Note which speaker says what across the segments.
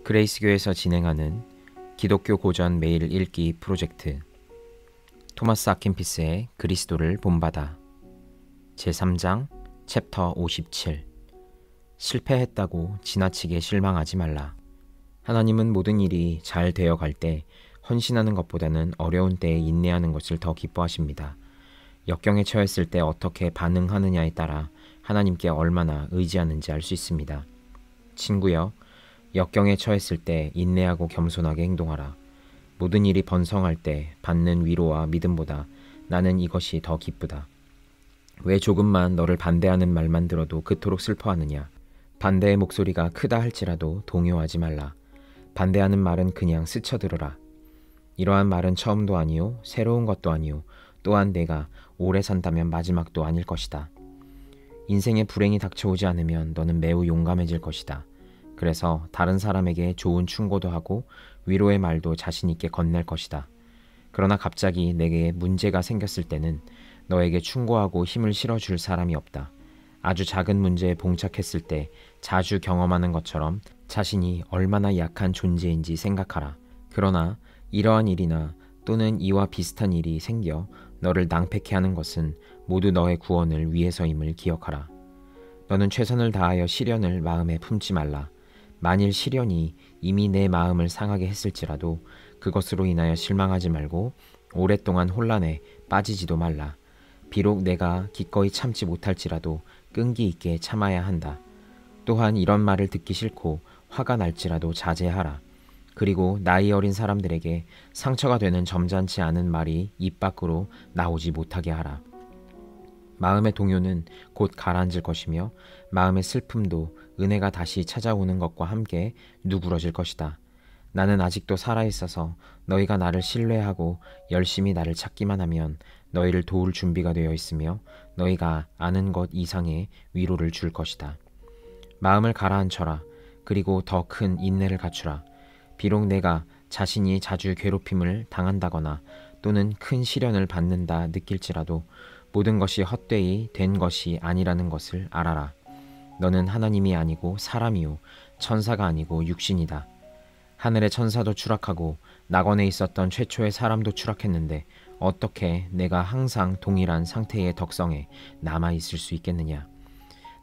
Speaker 1: 그레이스교에서 진행하는 기독교 고전 매일 읽기 프로젝트 토마스 아킨피스의 그리스도를 본받아 제3장 챕터 57 실패했다고 지나치게 실망하지 말라. 하나님은 모든 일이 잘 되어갈 때 헌신하는 것보다는 어려운 때에 인내하는 것을 더 기뻐하십니다. 역경에 처했을 때 어떻게 반응하느냐에 따라 하나님께 얼마나 의지하는지 알 수 있습니다. 친구여, 역경에 처했을 때 인내하고 겸손하게 행동하라. 모든 일이 번성할 때 받는 위로와 믿음보다 나는 이것이 더 기쁘다. 왜 조금만 너를 반대하는 말만 들어도 그토록 슬퍼하느냐? 반대의 목소리가 크다 할지라도 동요하지 말라. 반대하는 말은 그냥 스쳐들어라. 이러한 말은 처음도 아니요 새로운 것도 아니요 또한 내가 오래 산다면 마지막도 아닐 것이다. 인생에 불행이 닥쳐오지 않으면 너는 매우 용감해질 것이다. 그래서 다른 사람에게 좋은 충고도 하고 위로의 말도 자신 있게 건넬 것이다. 그러나 갑자기 내게 문제가 생겼을 때는 너에게 충고하고 힘을 실어줄 사람이 없다. 아주 작은 문제에 봉착했을 때 자주 경험하는 것처럼 자신이 얼마나 약한 존재인지 생각하라. 그러나 이러한 일이나 또는 이와 비슷한 일이 생겨 너를 낭패케 하는 것은 모두 너의 구원을 위해서임을 기억하라. 너는 최선을 다하여 시련을 마음에 품지 말라. 만일 시련이 이미 내 마음을 상하게 했을지라도 그것으로 인하여 실망하지 말고 오랫동안 혼란에 빠지지도 말라. 비록 내가 기꺼이 참지 못할지라도 끈기 있게 참아야 한다. 또한 이런 말을 듣기 싫고 화가 날지라도 자제하라. 그리고 나이 어린 사람들에게 상처가 되는 점잖지 않은 말이 입 밖으로 나오지 못하게 하라. 마음의 동요는 곧 가라앉을 것이며 마음의 슬픔도 은혜가 다시 찾아오는 것과 함께 누그러질 것이다. 나는 아직도 살아있어서 너희가 나를 신뢰하고 열심히 나를 찾기만 하면 너희를 도울 준비가 되어 있으며 너희가 아는 것 이상의 위로를 줄 것이다. 마음을 가라앉혀라. 그리고 더 큰 인내를 갖추라. 비록 내가 자신이 자주 괴롭힘을 당한다거나 또는 큰 시련을 받는다 느낄지라도 모든 것이 헛되이 된 것이 아니라는 것을 알아라. 너는 하나님이 아니고 사람이요 천사가 아니고 육신이다. 하늘의 천사도 추락하고 낙원에 있었던 최초의 사람도 추락했는데 어떻게 내가 항상 동일한 상태의 덕성에 남아있을 수 있겠느냐?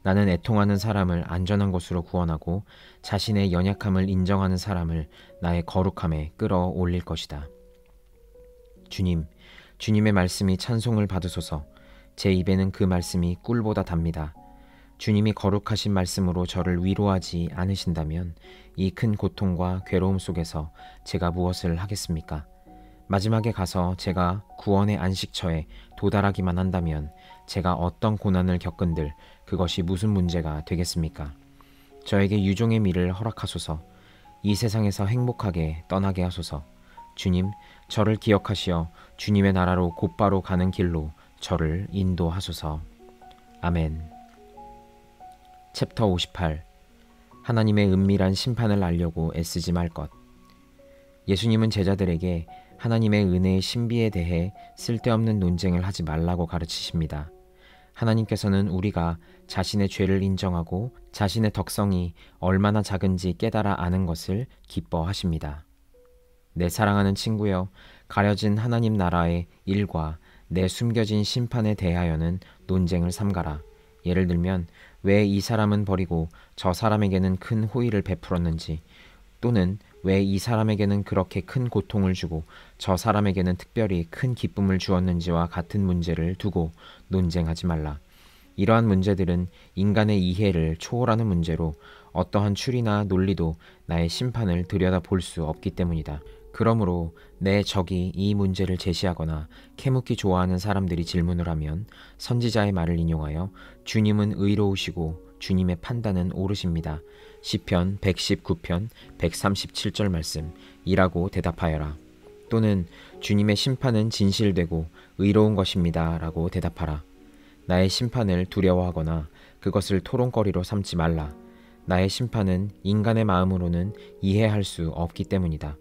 Speaker 1: 나는 애통하는 사람을 안전한 곳으로 구원하고 자신의 연약함을 인정하는 사람을 나의 거룩함에 끌어올릴 것이다. 주님, 주님의 말씀이 찬송을 받으소서. 제 입에는 그 말씀이 꿀보다 답니다. 주님이 거룩하신 말씀으로 저를 위로하지 않으신다면 이 큰 고통과 괴로움 속에서 제가 무엇을 하겠습니까? 마지막에 가서 제가 구원의 안식처에 도달하기만 한다면 제가 어떤 고난을 겪은들 그것이 무슨 문제가 되겠습니까? 저에게 유종의 미를 허락하소서. 이 세상에서 행복하게 떠나게 하소서. 주님, 저를 기억하시어 주님의 나라로 곧바로 가는 길로 저를 인도하소서. 아멘. 챕터 58 하나님의 은밀한 심판을 알려고 애쓰지 말 것. 예수님은 제자들에게 하나님의 은혜의 신비에 대해 쓸데없는 논쟁을 하지 말라고 가르치십니다. 하나님께서는 우리가 자신의 죄를 인정하고 자신의 덕성이 얼마나 작은지 깨달아 아는 것을 기뻐하십니다. 내 사랑하는 친구여, 가려진 하나님 나라의 일과 내 숨겨진 심판에 대하여는 논쟁을 삼가라. 예를 들면 왜 이 사람은 버리고 저 사람에게는 큰 호의를 베풀었는지, 또는 왜 이 사람에게는 그렇게 큰 고통을 주고 저 사람에게는 특별히 큰 기쁨을 주었는지와 같은 문제를 두고 논쟁하지 말라. 이러한 문제들은 인간의 이해를 초월하는 문제로 어떠한 추리나 논리도 나의 심판을 들여다볼 수 없기 때문이다. 그러므로 내 적이 이 문제를 제시하거나 캐묻기 좋아하는 사람들이 질문을 하면 선지자의 말을 인용하여 주님은 의로우시고 주님의 판단은 옳으십니다. 시편 119편 137절 말씀이라고 대답하여라. 또는 주님의 심판은 진실되고 의로운 것입니다 라고 대답하라. 나의 심판을 두려워하거나 그것을 토론거리로 삼지 말라. 나의 심판은 인간의 마음으로는 이해할 수 없기 때문이다.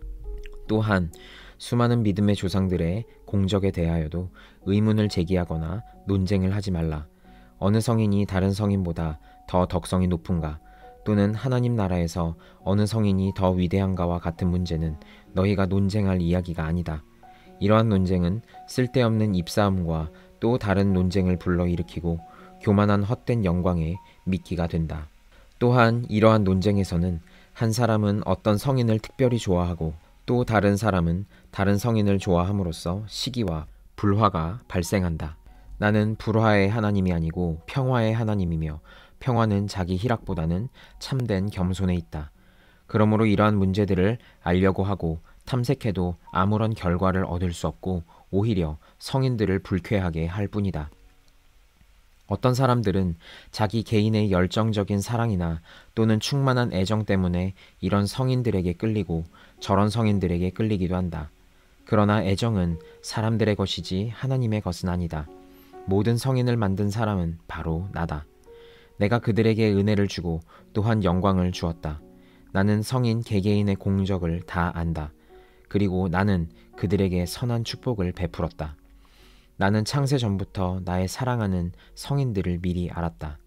Speaker 1: 또한 수많은 믿음의 조상들의 공적에 대하여도 의문을 제기하거나 논쟁을 하지 말라. 어느 성인이 다른 성인보다 더 덕성이 높은가, 또는 하나님 나라에서 어느 성인이 더 위대한가와 같은 문제는 너희가 논쟁할 이야기가 아니다. 이러한 논쟁은 쓸데없는 입싸움과 또 다른 논쟁을 불러일으키고 교만한 헛된 영광에 미끼가 된다. 또한 이러한 논쟁에서는 한 사람은 어떤 성인을 특별히 좋아하고 또 다른 사람은 다른 성인을 좋아함으로써 시기와 불화가 발생한다. 나는 불화의 하나님이 아니고 평화의 하나님이며 평화는 자기 희락보다는 참된 겸손에 있다. 그러므로 이러한 문제들을 알려고 하고 탐색해도 아무런 결과를 얻을 수 없고 오히려 성인들을 불쾌하게 할 뿐이다. 어떤 사람들은 자기 개인의 열정적인 사랑이나 또는 충만한 애정 때문에 이런 성인들에게 끌리고 저런 성인들에게 끌리기도 한다. 그러나 애정은 사람들의 것이지 하나님의 것은 아니다. 모든 성인을 만든 사람은 바로 나다. 내가 그들에게 은혜를 주고 또한 영광을 주었다. 나는 성인 개개인의 공적을 다 안다. 그리고 나는 그들에게 선한 축복을 베풀었다. 나는 창세 전부터 나의 사랑하는 성인들을 미리 알았다.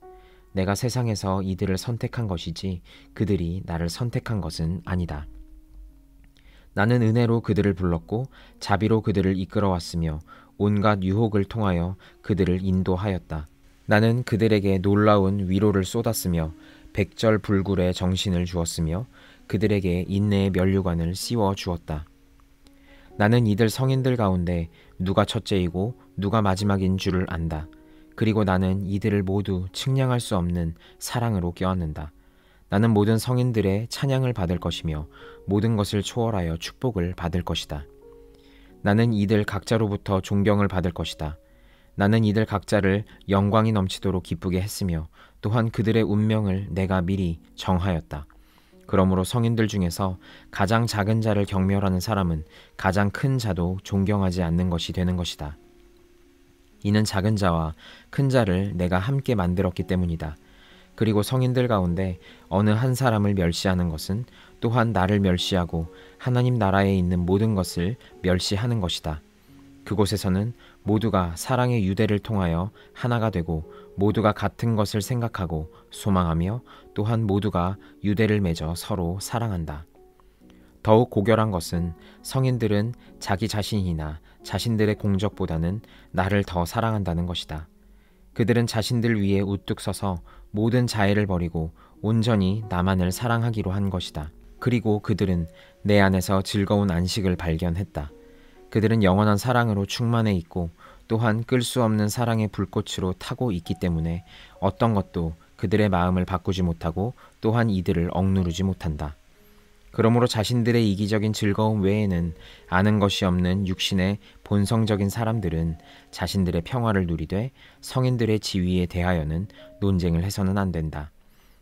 Speaker 1: 내가 세상에서 이들을 선택한 것이지 그들이 나를 선택한 것은 아니다. 나는 은혜로 그들을 불렀고 자비로 그들을 이끌어왔으며 온갖 유혹을 통하여 그들을 인도하였다. 나는 그들에게 놀라운 위로를 쏟았으며 백절불굴의 정신을 주었으며 그들에게 인내의 면류관을 씌워 주었다. 나는 이들 성인들 가운데 누가 첫째이고 누가 마지막인 줄을 안다. 그리고 나는 이들을 모두 측량할 수 없는 사랑으로 껴안는다. 나는 모든 성인들의 찬양을 받을 것이며 모든 것을 초월하여 축복을 받을 것이다. 나는 이들 각자로부터 존경을 받을 것이다. 나는 이들 각자를 영광이 넘치도록 기쁘게 했으며 또한 그들의 운명을 내가 미리 정하였다. 그러므로 성인들 중에서 가장 작은 자를 경멸하는 사람은 가장 큰 자도 존경하지 않는 것이 되는 것이다. 이는 작은 자와 큰 자를 내가 함께 만들었기 때문이다. 그리고 성인들 가운데 어느 한 사람을 멸시하는 것은 또한 나를 멸시하고 하나님 나라에 있는 모든 것을 멸시하는 것이다. 그곳에서는 모두가 사랑의 유대를 통하여 하나가 되고 모두가 같은 것을 생각하고 소망하며 또한 모두가 유대를 맺어 서로 사랑한다. 더욱 고결한 것은 성인들은 자기 자신이나 자신들의 공적보다는 나를 더 사랑한다는 것이다. 그들은 자신들 위에 우뚝 서서 모든 자애를 버리고 온전히 나만을 사랑하기로 한 것이다. 그리고 그들은 내 안에서 즐거운 안식을 발견했다. 그들은 영원한 사랑으로 충만해 있고 또한 끌 수 없는 사랑의 불꽃으로 타고 있기 때문에 어떤 것도 그들의 마음을 바꾸지 못하고 또한 이들을 억누르지 못한다. 그러므로 자신들의 이기적인 즐거움 외에는 아는 것이 없는 육신의 본성적인 사람들은 자신들의 평화를 누리되 성인들의 지위에 대하여는 논쟁을 해서는 안 된다.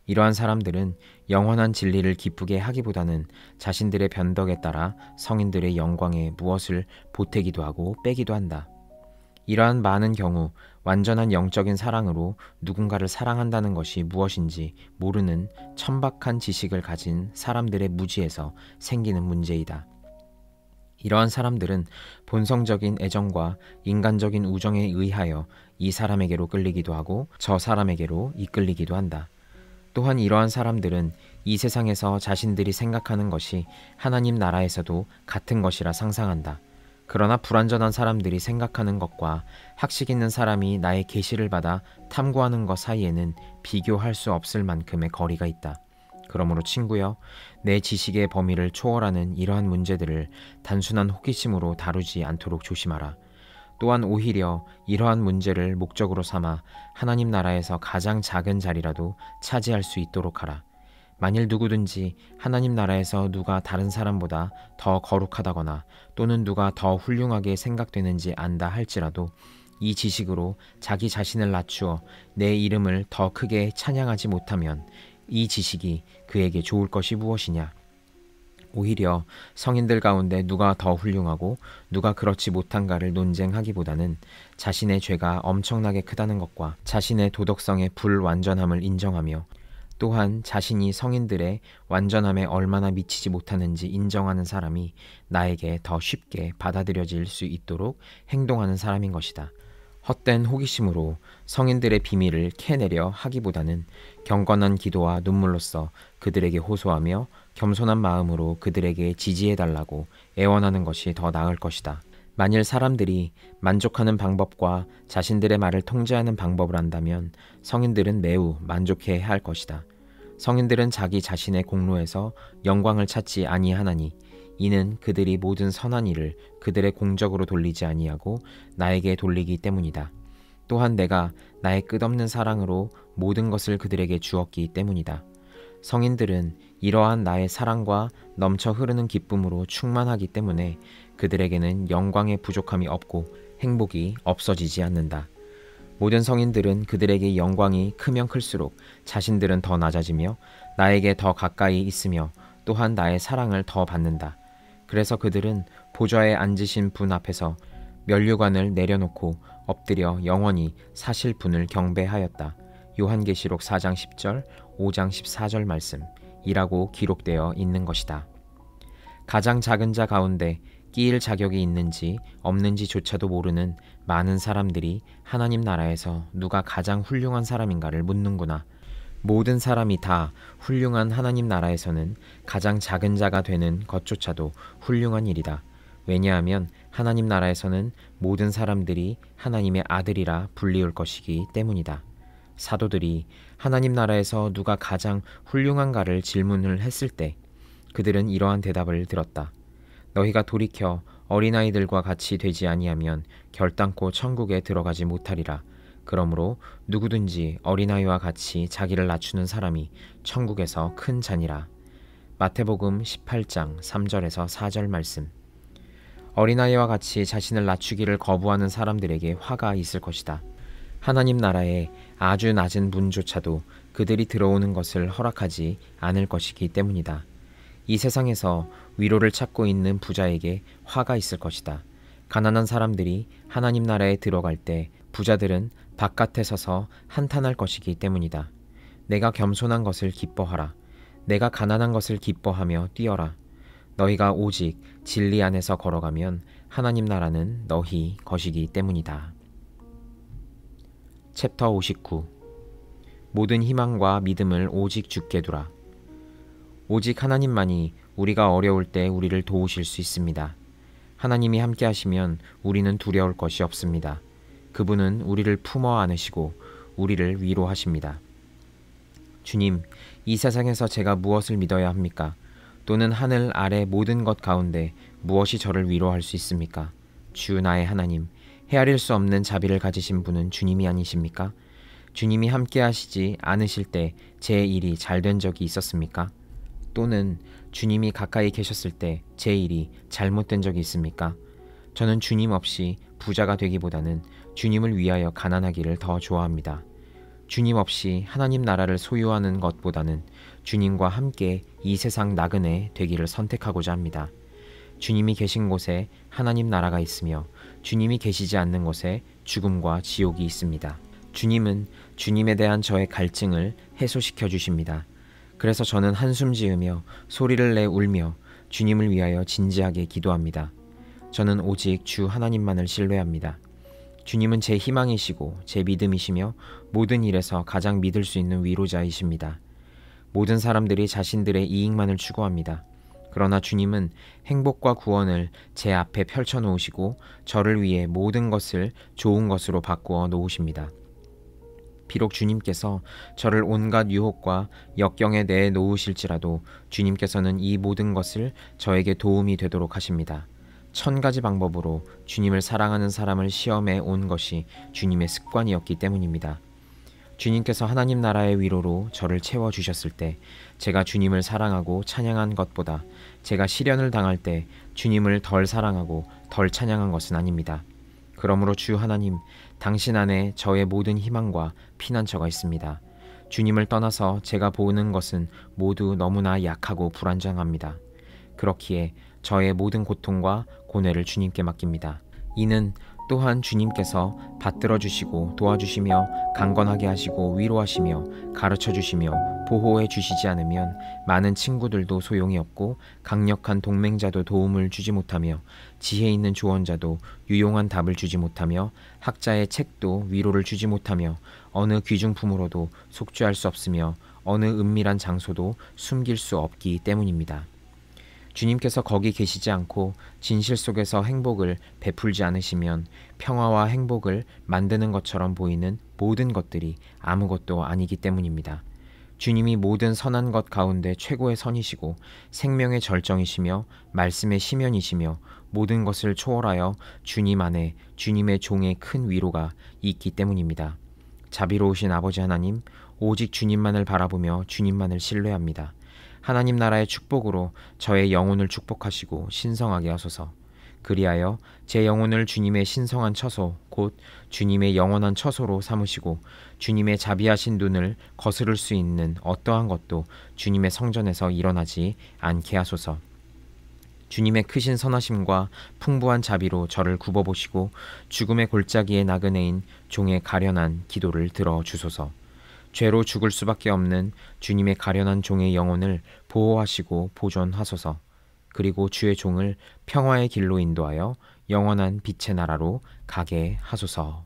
Speaker 1: 이러한 사람들은 영원한 진리를 기쁘게 하기보다는 자신들의 변덕에 따라 성인들의 영광에 무엇을 보태기도 하고 빼기도 한다. 이러한 많은 경우 완전한 영적인 사랑으로 누군가를 사랑한다는 것이 무엇인지 모르는 천박한 지식을 가진 사람들의 무지에서 생기는 문제이다. 이러한 사람들은 본성적인 애정과 인간적인 우정에 의하여 이 사람에게로 끌리기도 하고 저 사람에게로 이끌리기도 한다. 또한 이러한 사람들은 이 세상에서 자신들이 생각하는 것이 하나님 나라에서도 같은 것이라 상상한다. 그러나 불완전한 사람들이 생각하는 것과 학식 있는 사람이 나의 계시를 받아 탐구하는 것 사이에는 비교할 수 없을 만큼의 거리가 있다. 그러므로 친구여, 내 지식의 범위를 초월하는 이러한 문제들을 단순한 호기심으로 다루지 않도록 조심하라. 또한 오히려 이러한 문제를 목적으로 삼아 하나님 나라에서 가장 작은 자리라도 차지할 수 있도록 하라. 만일 누구든지 하나님 나라에서 누가 다른 사람보다 더 거룩하다거나 또는 누가 더 훌륭하게 생각되는지 안다 할지라도 이 지식으로 자기 자신을 낮추어 내 이름을 더 크게 찬양하지 못하면 이 지식이 그에게 좋을 것이 무엇이냐? 오히려 성인들 가운데 누가 더 훌륭하고 누가 그렇지 못한가를 논쟁하기보다는 자신의 죄가 엄청나게 크다는 것과 자신의 도덕성의 불완전함을 인정하며 또한 자신이 성인들의 완전함에 얼마나 미치지 못하는지 인정하는 사람이 나에게 더 쉽게 받아들여질 수 있도록 행동하는 사람인 것이다. 헛된 호기심으로 성인들의 비밀을 캐내려 하기보다는 경건한 기도와 눈물로써 그들에게 호소하며 겸손한 마음으로 그들에게 지지해달라고 애원하는 것이 더 나을 것이다. 만일 사람들이 만족하는 방법과 자신들의 말을 통제하는 방법을 안다면 성인들은 매우 만족해야 할 것이다. 성인들은 자기 자신의 공로에서 영광을 찾지 아니하나니 이는 그들이 모든 선한 일을 그들의 공적으로 돌리지 아니하고 나에게 돌리기 때문이다. 또한 내가 나의 끝없는 사랑으로 모든 것을 그들에게 주었기 때문이다. 성인들은 이러한 나의 사랑과 넘쳐 흐르는 기쁨으로 충만하기 때문에 그들에게는 영광의 부족함이 없고 행복이 없어지지 않는다. 모든 성인들은 그들에게 영광이 크면 클수록 자신들은 더 낮아지며 나에게 더 가까이 있으며 또한 나의 사랑을 더 받는다. 그래서 그들은 보좌에 앉으신 분 앞에서 면류관을 내려놓고 엎드려 영원히 사실 분을 경배하였다. 요한계시록 4장 10절, 5장 14절 말씀이라고 기록되어 있는 것이다. 가장 작은 자 가운데 끼일 자격이 있는지 없는지조차도 모르는 많은 사람들이 하나님 나라에서 누가 가장 훌륭한 사람인가를 묻는구나. 모든 사람이 다 훌륭한 하나님 나라에서는 가장 작은 자가 되는 것조차도 훌륭한 일이다. 왜냐하면 하나님 나라에서는 모든 사람들이 하나님의 아들이라 불리울 것이기 때문이다. 사도들이 하나님 나라에서 누가 가장 훌륭한가를 질문을 했을 때 그들은 이러한 대답을 들었다. 너희가 돌이켜 어린아이들과 같이 되지 아니하면 결단코 천국에 들어가지 못하리라. 그러므로 누구든지 어린아이와 같이 자기를 낮추는 사람이 천국에서 큰 자니라. 마태복음 18장 3절에서 4절 말씀. 어린아이와 같이 자신을 낮추기를 거부하는 사람들에게 화가 있을 것이다. 하나님 나라의 아주 낮은 문조차도 그들이 들어오는 것을 허락하지 않을 것이기 때문이다. 이 세상에서 위로를 찾고 있는 부자에게 화가 있을 것이다. 가난한 사람들이 하나님 나라에 들어갈 때 부자들은 바깥에 서서 한탄할 것이기 때문이다. 내가 겸손한 것을 기뻐하라. 내가 가난한 것을 기뻐하며 뛰어라. 너희가 오직 진리 안에서 걸어가면 하나님 나라는 너희 것이기 때문이다. 챕터 59. 모든 희망과 믿음을 오직 주께 두라. 오직 하나님만이 우리가 어려울 때 우리를 도우실 수 있습니다. 하나님이 함께 하시면 우리는 두려울 것이 없습니다. 그분은 우리를 품어 안으시고 우리를 위로하십니다. 주님, 이 세상에서 제가 무엇을 믿어야 합니까? 또는 하늘 아래 모든 것 가운데 무엇이 저를 위로할 수 있습니까? 주 나의 하나님, 헤아릴 수 없는 자비를 가지신 분은 주님이 아니십니까? 주님이 함께 하시지 않으실 때 제 일이 잘 된 적이 있었습니까? 또는 주님이 가까이 계셨을 때 제 일이 잘못된 적이 있습니까? 저는 주님 없이 부자가 되기보다는 주님을 위하여 가난하기를 더 좋아합니다. 주님 없이 하나님 나라를 소유하는 것보다는 주님과 함께 이 세상 나그네 되기를 선택하고자 합니다. 주님이 계신 곳에 하나님 나라가 있으며 주님이 계시지 않는 곳에 죽음과 지옥이 있습니다. 주님은 주님에 대한 저의 갈증을 해소시켜 주십니다. 그래서 저는 한숨 지으며 소리를 내 울며 주님을 위하여 진지하게 기도합니다. 저는 오직 주 하나님만을 신뢰합니다. 주님은 제 희망이시고 제 믿음이시며 모든 일에서 가장 믿을 수 있는 위로자이십니다. 모든 사람들이 자신들의 이익만을 추구합니다. 그러나 주님은 행복과 구원을 제 앞에 펼쳐 놓으시고 저를 위해 모든 것을 좋은 것으로 바꾸어 놓으십니다. 비록 주님께서 저를 온갖 유혹과 역경에 내어 놓으실지라도 주님께서는 이 모든 것을 저에게 도움이 되도록 하십니다. 1000가지 방법으로 주님을 사랑하는 사람을 시험해 온 것이 주님의 습관이었기 때문입니다. 주님께서 하나님 나라의 위로로 저를 채워주셨을 때 제가 주님을 사랑하고 찬양한 것보다 제가 시련을 당할 때 주님을 덜 사랑하고 덜 찬양한 것은 아닙니다. 그러므로 주 하나님, 당신 안에 저의 모든 희망과 피난처가 있습니다. 주님을 떠나서 제가 보는 것은 모두 너무나 약하고 불안정합니다. 그렇기에 저의 모든 고통과 고뇌를 주님께 맡깁니다. 이는 또한 주님께서 받들어 주시고 도와주시며 강건하게 하시고 위로하시며 가르쳐 주시며 보호해 주시지 않으면 많은 친구들도 소용이 없고 강력한 동맹자도 도움을 주지 못하며 지혜 있는 조언자도 유용한 답을 주지 못하며 학자의 책도 위로를 주지 못하며 어느 귀중품으로도 속죄할 수 없으며 어느 은밀한 장소도 숨길 수 없기 때문입니다. 주님께서 거기 계시지 않고 진실 속에서 행복을 베풀지 않으시면 평화와 행복을 만드는 것처럼 보이는 모든 것들이 아무것도 아니기 때문입니다. 주님이 모든 선한 것 가운데 최고의 선이시고 생명의 절정이시며 말씀의 시면이시며 모든 것을 초월하여 주님 안에 주님의 종의 큰 위로가 있기 때문입니다. 자비로우신 아버지 하나님, 오직 주님만을 바라보며 주님만을 신뢰합니다. 하나님 나라의 축복으로 저의 영혼을 축복하시고 신성하게 하소서. 그리하여 제 영혼을 주님의 신성한 처소 곧 주님의 영원한 처소로 삼으시고 주님의 자비하신 눈을 거스를 수 있는 어떠한 것도 주님의 성전에서 일어나지 않게 하소서. 주님의 크신 선하심과 풍부한 자비로 저를 굽어보시고 죽음의 골짜기에 나그네인 종의 가련한 기도를 들어주소서. 죄로 죽을 수밖에 없는 주님의 가련한 종의 영혼을 보호하시고 보존하소서. 그리고 주의 종을 평화의 길로 인도하여 영원한 빛의 나라로 가게 하소서.